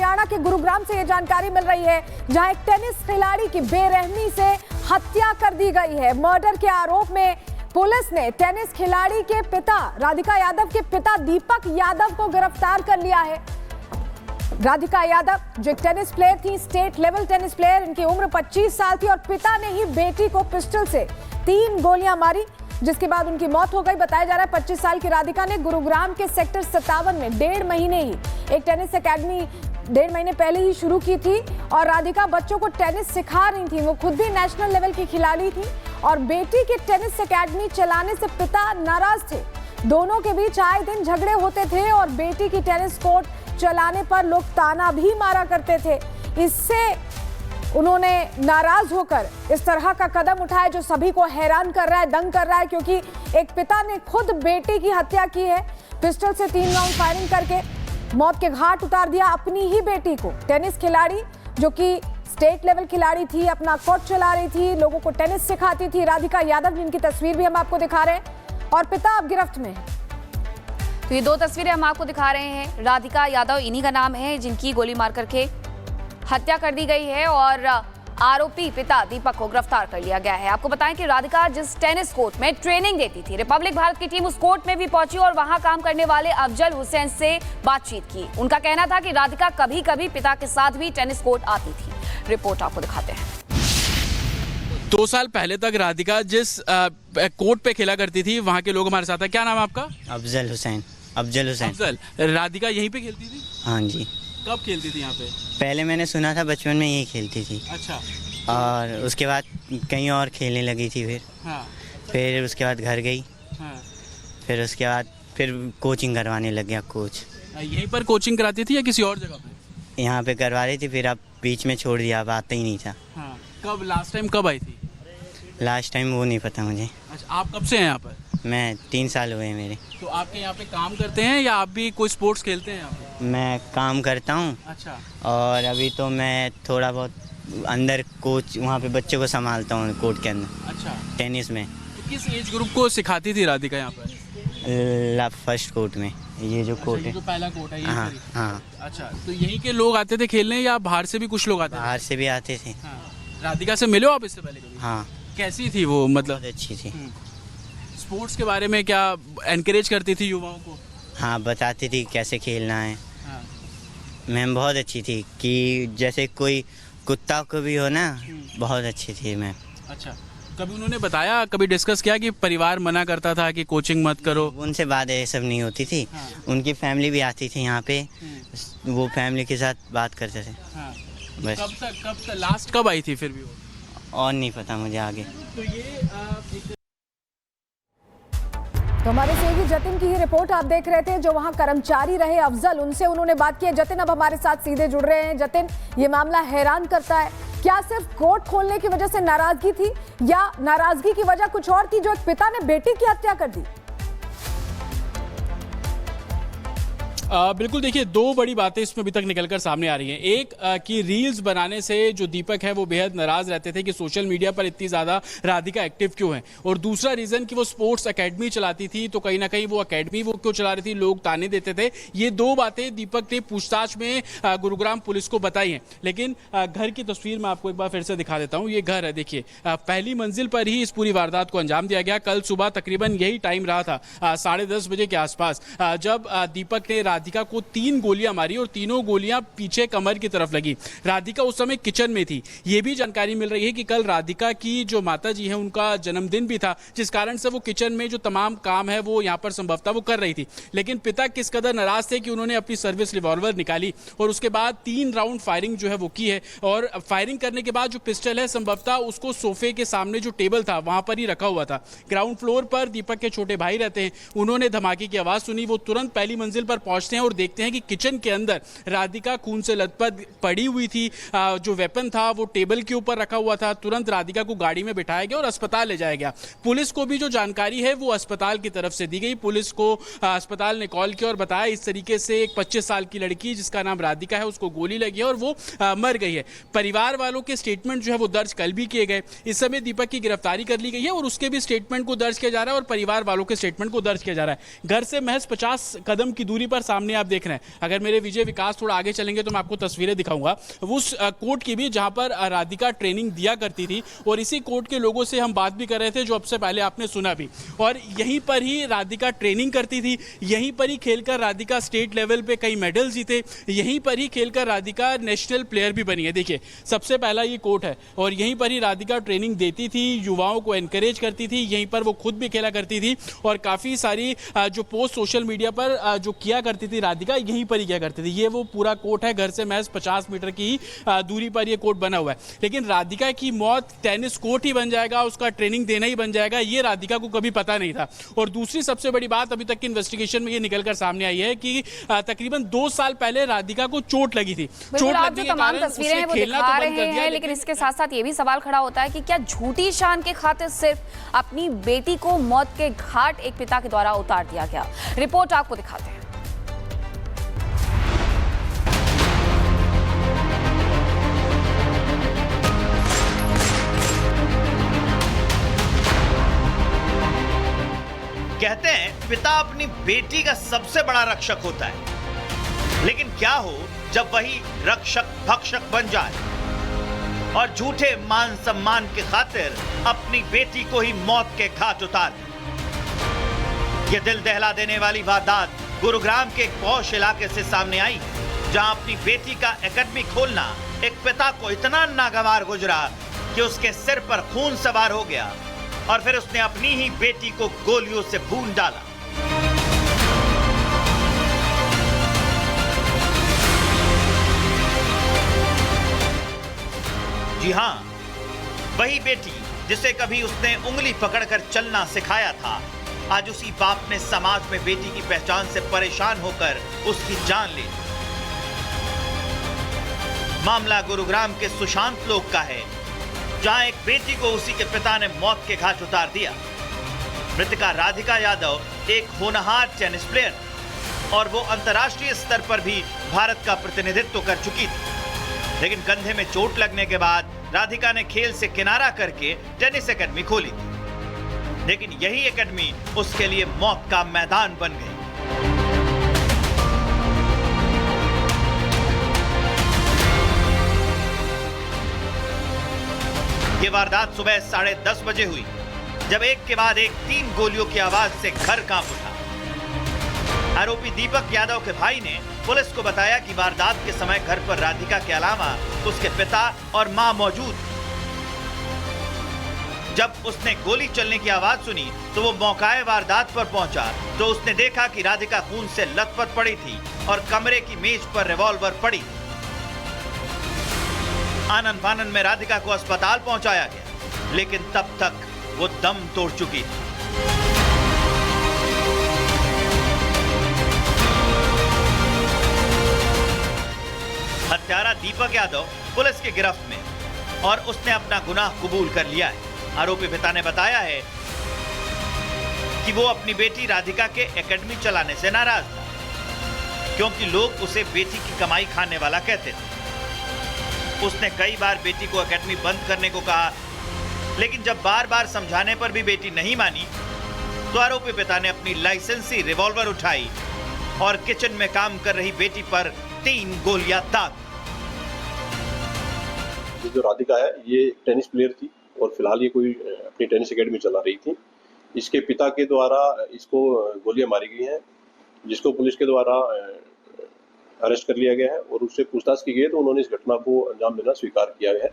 हरियाणा के गुरुग्राम से ये जानकारी मिल रही है, जहां एक टेनिस खिलाड़ी की बेरहमी से हत्या कर दी गई है। मर्डर के आरोप में पुलिस ने टेनिस खिलाड़ी के पिता राधिका यादव के पिता दीपक यादव को गिरफ्तार कर लिया है। राधिका यादव जो एक टेनिस प्लेयर थी, स्टेट लेवल टेनिस प्लेयर, इनकी उम्र 25 साल थी और पिता ने ही बेटी को पिस्टल से 3 गोलियां मारी, जिसके बाद उनकी मौत हो गई। बताया जा रहा है 25 साल की राधिका ने गुरुग्राम के सेक्टर 57 में 1.5 महीने ही एक टेनिस एकेडमी 1.5 महीने पहले ही शुरू की थी और राधिका बच्चों को टेनिस सिखा रही थी। वो खुद भी नेशनल लेवल की खिलाड़ी थी और बेटी के टेनिस एकेडमी चलाने से पिता नाराज थे। दोनों के बीच आए दिन झगड़े होते थे और बेटी की टेनिस कोर्ट चलाने पर लोग ताना भी मारा करते थे। इससे उन्होंने नाराज होकर इस तरह का कदम उठाया जो सभी को हैरान कर रहा है, दंग कर रहा है, क्योंकि एक पिता ने खुद बेटी की हत्या की है। पिस्टल से 3 राउंड फायरिंग करके मौत के घाट उतार दिया अपनी ही बेटी को। टेनिस खिलाड़ी जो कि स्टेट लेवल खिलाड़ी थी, अपना कोर्ट चला रही थी, लोगों को टेनिस सिखाती थी, राधिका यादव, जिनकी तस्वीर भी हम आपको दिखा रहे हैं, और पिता अब गिरफ्त में है। तो ये 2 तस्वीरें हम आपको दिखा रहे हैं। राधिका यादव इन्हीं का नाम है जिनकी गोली मार करके हत्या कर दी गई है और आरोपी पिता दीपक को गिरफ्तार कर लिया गया है। आपको बताएं कि राधिका जिस टेनिस कोर्ट में ट्रेनिंग देती थी, रिपब्लिक भारत की टीम उस कोर्ट में भी पहुंची और वहां काम करने वाले अफजल हुसैन से बातचीत की। उनका कहना था कि राधिका कभी कभी पिता के साथ भी टेनिस कोर्ट आती थी। रिपोर्ट आपको दिखाते हैं। 2 साल पहले तक राधिका जिस कोर्ट पे खेला करती थी, वहाँ के लोग हमारे साथ हैं। क्या नाम है आपका? अफजल हुसैन। अफजल। राधिका यहीं पे खेलती थी? हाँ जी। कब खेलती थी यहाँ पे? पहले मैंने सुना था बचपन में यही खेलती थी। अच्छा। और उसके बाद कहीं और खेलने लगी थी फिर। हाँ। फिर उसके बाद घर गई। हाँ। फिर उसके बाद फिर कोचिंग करवाने लग गया कोच। यहीं पर कोचिंग कराती थी या किसी और जगह पे? यहाँ पे करवा रही थी, फिर अब बीच में छोड़ दिया, अब आता ही नहीं था। हाँ। कब लास्ट टाइम कब आई थी? लास्ट टाइम वो नहीं पता मुझे। अच्छा, आप कब से हैं यहाँ पर? मैं 3 साल हुए मेरे। तो आपके यहाँ पे काम करते हैं या आप भी कोई स्पोर्ट्स खेलते हैं यहाँ पे? मैं काम करता हूँ। अच्छा। और अभी तो मैं थोड़ा बहुत अंदर कोच वहाँ पे बच्चों को संभालता हूँ कोर्ट के अंदर। अच्छा। टेनिस में। तो किस एज ग्रुप को सिखाती थी राधिका यहाँ पर? फर्स्ट कोर्ट में, ये जो कोर्ट है। जो पहला कोर्ट है, हाँ हाँ। अच्छा, तो यहीं के लोग आते थे खेलने या बाहर से भी कुछ लोग आते थे? बाहर से भी आते थे। हाँ। राधिका से मिले हो आप इससे पहले कभी? हाँ। कैसी थी वो, मतलब? बहुत अच्छी थी। स्पोर्ट्स के बारे में क्या एनकरेज करती थी युवाओं को? हाँ, बताती थी कैसे खेलना है। हाँ। मैम बहुत अच्छी थी कि जैसे कोई कुत्ता को भी हो ना, बहुत अच्छी थी मैम। अच्छा, कभी उन्होंने बताया, कभी डिस्कस किया कि परिवार मना करता था कि कोचिंग मत करो? उनसे बात ये सब नहीं होती थी। हाँ। उनकी फैमिली भी आती थी यहाँ पे, वो फैमिली के साथ बात करते थे। हाँ। बस। कब तक लास्ट कब आई थी फिर भी वो? और नहीं पता मुझे आगे। तो ये तो हमारे सहयोगी जतिन की ही रिपोर्ट आप देख रहे थे, जो वहां कर्मचारी रहे अफजल, उनसे उन्होंने बात की है। जतिन अब हमारे साथ सीधे जुड़ रहे हैं। जतिन, ये मामला हैरान करता है। क्या सिर्फ कोर्ट खोलने की वजह से नाराजगी थी या नाराजगी की वजह कुछ और थी, जो एक पिता ने बेटी की हत्या कर दी? बिल्कुल, देखिए 2 बड़ी बातें इसमें अभी तक निकलकर सामने आ रही हैं। एक कि रील्स बनाने से जो दीपक है वो बेहद नाराज रहते थे कि सोशल मीडिया पर इतनी ज़्यादा राधिका एक्टिव क्यों है, और दूसरा रीज़न कि वो स्पोर्ट्स एकेडमी चलाती थी, तो कहीं ना कहीं वो एकेडमी वो क्यों चला रही थी, लोग ताने देते थे। ये 2 बातें दीपक ने पूछताछ में गुरुग्राम पुलिस को बताई हैं। लेकिन घर की तस्वीर मैं आपको एक बार फिर से दिखा देता हूँ। ये घर है, देखिए, पहली मंजिल पर ही इस पूरी वारदात को अंजाम दिया गया। कल सुबह तकरीबन यही टाइम रहा था, 10:30 बजे के आसपास, जब दीपक ने राधिका को 3 गोलियां मारी और तीनों गोलियां पीछे कमर की तरफ लगी। राधिका उस समय किचन में थी। यह भी जानकारी मिल रही है कि कल राधिका की जो माताजी है, उनका जन्मदिन भी था, जिस कारण से वो किचन में जो तमाम काम है वो यहां पर संभवतः वो कर रही थी। लेकिन पिता किस कदर नाराज थे कि उन्होंने अपनी सर्विस रिवॉल्वर निकाली और उसके बाद 3 राउंड फायरिंग जो है वो की है। और फायरिंग करने के बाद जो पिस्टल है, संभवतः उसको सोफे के सामने जो टेबल था वहां पर ही रखा हुआ था। ग्राउंड फ्लोर पर दीपक के छोटे भाई रहते हैं, उन्होंने धमाके की आवाज सुनी। वो तुरंत पहली मंजिल पर पहुंचते हैं और देखते हैं कि किचन के अंदर राधिका खून से लथपथ पड़ी हुई थी। जो वेपन था वो टेबल के ऊपर रखा हुआ था। तुरंत राधिका को गाड़ी में बिठाया गया और अस्पताल ले जाया गया। पुलिस को भी जो जानकारी है वो अस्पताल की तरफ से दी गई। पुलिस को अस्पताल ने कॉल किया और बताया इस तरीके से एक 25 साल की लड़की जिसका नाम राधिका है, उसको गोली लगी है और वो मर गई है। परिवार वालों के स्टेटमेंट जो है वो दर्ज कल भी किए गए। इस समय दीपक की गिरफ्तारी कर ली गई है और उसके भी स्टेटमेंट को दर्ज किया जा रहा है और परिवार वालों के स्टेटमेंट को दर्ज किया जा रहा है। घर से महज 50 कदम की दूरी पर सामने आप देख रहे हैं, अगर मेरे विजय विकास थोड़ा आगे चलेंगे तो मैं आपको तस्वीरें दिखाऊंगा उस कोर्ट की भी जहां पर राधिका ट्रेनिंग दिया करती थी, और इसी कोर्ट के लोगों से हम बात भी कर रहे थे जो अब से पहले आपने सुना भी। और यहीं पर ही राधिका ट्रेनिंग करती थी, यहीं पर ही खेलकर राधिका स्टेट लेवल पे कई मेडल जीते, यहीं पर ही खेलकर राधिका नेशनल प्लेयर भी बनी है। देखिए, सबसे पहला ये कोर्ट है और यहीं पर ही राधिका ट्रेनिंग देती थी, युवाओं को एनकरेज करती थी, यहीं पर वो खुद भी खेला करती थी और काफ़ी सारी जो पोस्ट सोशल मीडिया पर जो किया करती थी राधिका, यहीं पर ही किया करती थी। ये वो पूरा कोर्ट है, घर से महज 50 मीटर की दूरी पर ये कोर्ट बना हुआ है। लेकिन राधिका की मौत टेनिस कोर्ट ही बन जाएगा, उसका ट्रेनिंग देना ही बन जाएगा, ये राधिका को कभी पता नहीं था। और दूसरी सबसे बड़ी बात अभी तक की इन्वेस्टिगेशन में ये निकलकर सामने आई है कि तकरीबन 2 साल पहले राधिका को चोट लगी थी। चोट आप जो तमाम तस्वीरें हैं वो दिखा रहे हैं, लेकिन इसके साथ साथ ये भी सवाल खड़ा होता है कि क्या झूठी शान के खातिर सिर्फ अपनी बेटी को मौत के घाट एक पिता के द्वारा उतार दिया गया? रिपोर्ट आपको दिखाते हैं। कहते हैं पिता अपनी बेटी का सबसे बड़ा रक्षक होता है, लेकिन क्या हो जब वही रक्षक भक्षक बन जाए और झूठे मान सम्मान की खातिर अपनी बेटी को ही मौत के घाट उतार दे। यह दिल दहला देने वाली वारदात गुरुग्राम के एक पौष इलाके से सामने आई है, जहां अपनी बेटी का एकेडमी खोलना एक पिता को इतना नागवार गुजरा कि उसके सिर पर खून सवार हो गया और फिर उसने अपनी ही बेटी को गोलियों से भून डाला। जी हां, वही बेटी जिसे कभी उसने उंगली पकड़कर चलना सिखाया था, आज उसी बाप ने समाज में बेटी की पहचान से परेशान होकर उसकी जान ले ली। मामला गुरुग्राम के सुशांत लोक का है, जहां एक बेटी को उसी के पिता ने मौत के घाट उतार दिया। मृतका राधिका यादव एक होनहार टेनिस प्लेयर और वो अंतर्राष्ट्रीय स्तर पर भी भारत का प्रतिनिधित्व कर चुकी थी, लेकिन कंधे में चोट लगने के बाद राधिका ने खेल से किनारा करके टेनिस एकेडमी खोली थी। लेकिन यही एकेडमी उसके लिए मौत का मैदान बन गई। ये वारदात सुबह 10:30 बजे हुई, जब एक के बाद एक 3 गोलियों की आवाज से घर कांप उठा। आरोपी दीपक यादव के भाई ने पुलिस को बताया कि वारदात के समय घर पर राधिका के अलावा उसके पिता और मां मौजूद थे। जब उसने गोली चलने की आवाज सुनी तो वो मौकाए वारदात पर पहुंचा तो उसने देखा कि राधिका खून से लथपथ पड़ी थी और कमरे की मेज पर रिवॉल्वर पड़ी। आनन फानन में राधिका को अस्पताल पहुंचाया गया, लेकिन तब तक वो दम तोड़ चुकी थी। हत्यारा दीपक यादव पुलिस की गिरफ्त में और उसने अपना गुनाह कबूल कर लिया है। आरोपी पिता ने बताया है कि वो अपनी बेटी राधिका के एकेडमी चलाने से नाराज था, क्योंकि लोग उसे बेटी की कमाई खाने वाला कहते थे। उसने कई बार बेटी को एकेडमी बंद करने को कहा, लेकिन जब बार बार समझाने पर भी बेटी नहीं मानी तो आरोपी पिता ने अपनी लाइसेंसी रिवॉल्वर उठाई और किचन में काम कर रही बेटी पर 3 गोलियां दाग। जो राधिका है ये टेनिस प्लेयर थी और फिलहाल ये कोई अपनी टेनिस एकेडमी चला रही थी। इसके पिता के द्वारा इसको गोलियां मारी गई हैं, जिसको पुलिस के द्वारा अरेस्ट कर लिया गया है और उससे पूछताछ की गई तो उन्होंने इस घटना को अंजाम देना स्वीकार किया है।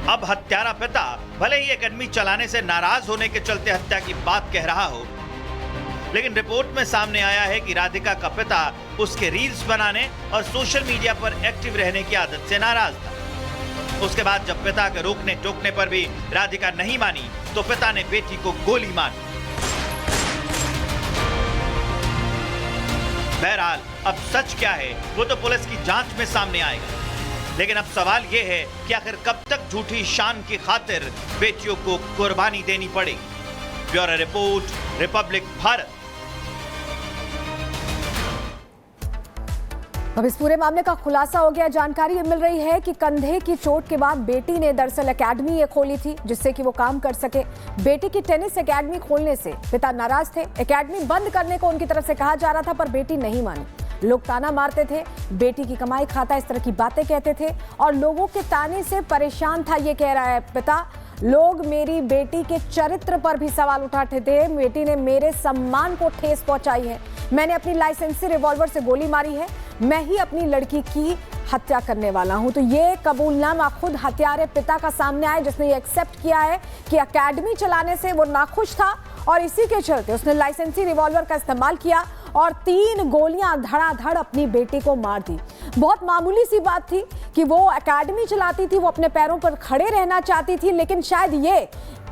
अब हत्यारा पिता भले ही एकेडमी चलाने से नाराज होने के चलते हत्या की बात कह रहा हो, लेकिन रिपोर्ट में सामने आया है कि राधिका का पिता उसके रील्स बनाने और सोशल मीडिया पर एक्टिव रहने की आदत से नाराज था। उसके बाद जब पिता के रोकने टोकने पर भी राधिका नहीं मानी तो पिता ने बेटी को गोली मारी। बहरहाल अब सच क्या है वो तो पुलिस की जांच में सामने आएगा, लेकिन अब सवाल ये है कि आखिर कब तक झूठी शान की खातिर बेटियों को कुर्बानी देनी पड़ेगी। Bureau report, Republic Bharat. अब इस पूरे मामले का खुलासा हो गया। जानकारी ये मिल रही है कि कंधे की चोट के बाद बेटी ने दरअसल एकेडमी ये खोली थी जिससे कि वो काम कर सके। बेटी की टेनिस एकेडमी खोलने से पिता नाराज थे। एकेडमी बंद करने को उनकी तरफ से कहा जा रहा था पर बेटी नहीं मानी। लोग ताना मारते थे, बेटी की कमाई खाता, इस तरह की बातें कहते थे और लोगों के ताने से परेशान था, ये कह रहा है पिता। लोग मेरी बेटी के चरित्र पर भी सवाल उठाते थे। बेटी ने मेरे सम्मान को ठेस पहुंचाई है। मैंने अपनी लाइसेंसी रिवॉल्वर से गोली मारी है। मैं ही अपनी लड़की की हत्या करने वाला हूं। तो ये कबूलनामा खुद हत्यारे पिता का सामने आया जिसने ये एक्सेप्ट किया है कि एकेडमी चलाने से वो नाखुश था और इसी के चलते उसने लाइसेंसी रिवॉल्वर का इस्तेमाल किया और 3 गोलियां धड़ाधड़ अपनी बेटी को मार दी। बहुत मामूली सी बात थी कि वो एकेडमी चलाती थी, वो अपने पैरों पर खड़े रहना चाहती थी, लेकिन शायद ये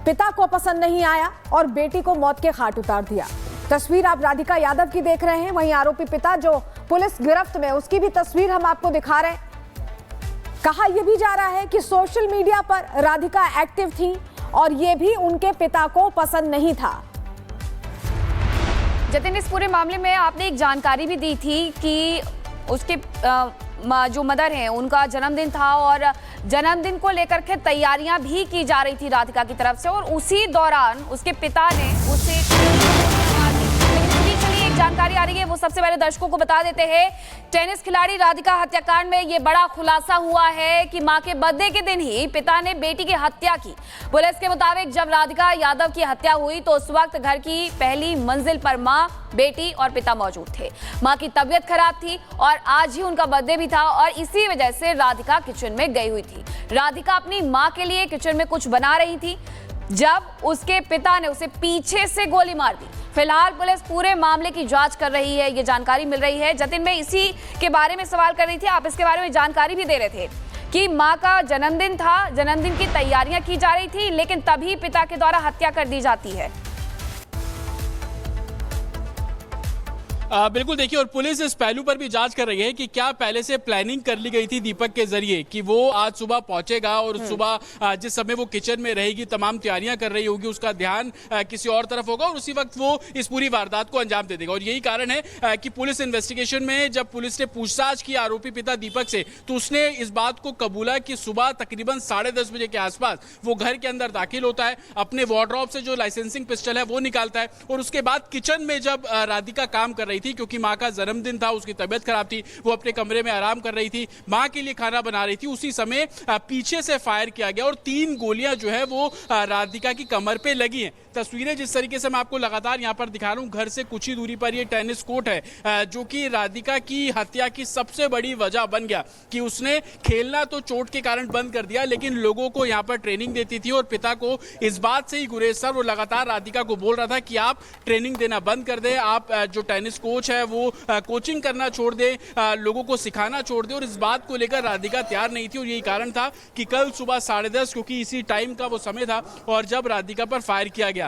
पिता को पसंद नहीं आया और बेटी को मौत के घाट उतार दिया। तस्वीर आप राधिका यादव की देख रहे हैं। वहीं आरोपी पिता जो पुलिस गिरफ्त में, उसकी भी तस्वीर हम आपको दिखा रहे हैं। कहा यह भी जा रहा है कि सोशल मीडिया पर राधिका एक्टिव थी और ये भी उनके पिता को पसंद नहीं था। जतिन, इस पूरे मामले में आपने एक जानकारी भी दी थी कि उसके जो मदर हैं उनका जन्मदिन था और जन्मदिन को लेकर के तैयारियां भी की जा रही थी राधिका की तरफ से और उसी दौरान उसके पिता ने उसे जानकारी आ रही है, वो सबसे पहले दर्शकों को बता देते हैं। टेनिस खिलाड़ी राधिका हत्याकांड में ये बड़ा खुलासा हुआ है कि मां के बर्थडे के दिन ही पिता ने बेटी की हत्या की। पुलिस के मुताबिक जब राधिका यादव की हत्या हुई तो उस वक्त घर की पहली मंजिल पर मां, बेटी और पिता मौजूद थे। मां की तबीयत खराब थी और आज ही उनका बर्थडे भी था और इसी वजह से राधिका किचन में गई हुई थी। राधिका अपनी मां के लिए किचन में कुछ बना रही थी जब उसके पिता ने उसे पीछे से गोली मार दी। फिलहाल पुलिस पूरे मामले की जांच कर रही है, ये जानकारी मिल रही है। जतिन, मैं इसी के बारे में सवाल कर रही थी, आप इसके बारे में जानकारी भी दे रहे थे कि मां का जन्मदिन था, जन्मदिन की तैयारियां की जा रही थी, लेकिन तभी पिता के द्वारा हत्या कर दी जाती है। बिल्कुल, देखिए, और पुलिस इस पहलू पर भी जांच कर रही है कि क्या पहले से प्लानिंग कर ली गई थी दीपक के जरिए कि वो आज सुबह पहुंचेगा और सुबह जिस समय वो किचन में रहेगी, तमाम तैयारियां कर रही होगी, उसका ध्यान किसी और तरफ होगा और उसी वक्त वो इस पूरी वारदात को अंजाम दे देगा। और यही कारण है कि पुलिस इन्वेस्टिगेशन में जब पुलिस ने पूछताछ की आरोपी पिता दीपक से तो उसने इस बात को कबूला कि सुबह तकरीबन 10:30 बजे के आसपास वो घर के अंदर दाखिल होता है, अपने वार्डरोब से जो लाइसेंसिंग पिस्टल है वो निकालता है और उसके बाद किचन में जब राधिका काम कर रही थी, क्योंकि मां का जन्मदिन था, उसकी तबीयत खराब थी, वो अपने कमरे में आराम कर रही थी, मां के लिए खाना बना रही थी, उसी समय पीछे से फायर किया गया और 3 गोलियां जो है वो राधिका की कमर पे लगी हैं। तस्वीरें जिस तरीके से मैं आपको लगातार यहां पर दिखा रहा हूं, घर से कुछ ही दूरी पर ये टेनिस कोर्ट है जो कि राधिका की हत्या की सबसे बड़ी वजह बन गया कि उसने खेलना तो चोट के कारण बंद कर दिया, लेकिन लोगों को यहां पर ट्रेनिंग देती थी और पिता को इस बात से ही गुरेज था। वो लगातार राधिका को बोल रहा था कि आप ट्रेनिंग देना बंद कर दें, आप जो टेनिस कोच है वो कोचिंग करना छोड़ दें, लोगों को सिखाना छोड़ दें। और इस बात को लेकर राधिका तैयार नहीं थी और यही कारण था कि कल सुबह 10:30, क्योंकि इसी टाइम का वो समय था और जब राधिका पर फायर किया गया।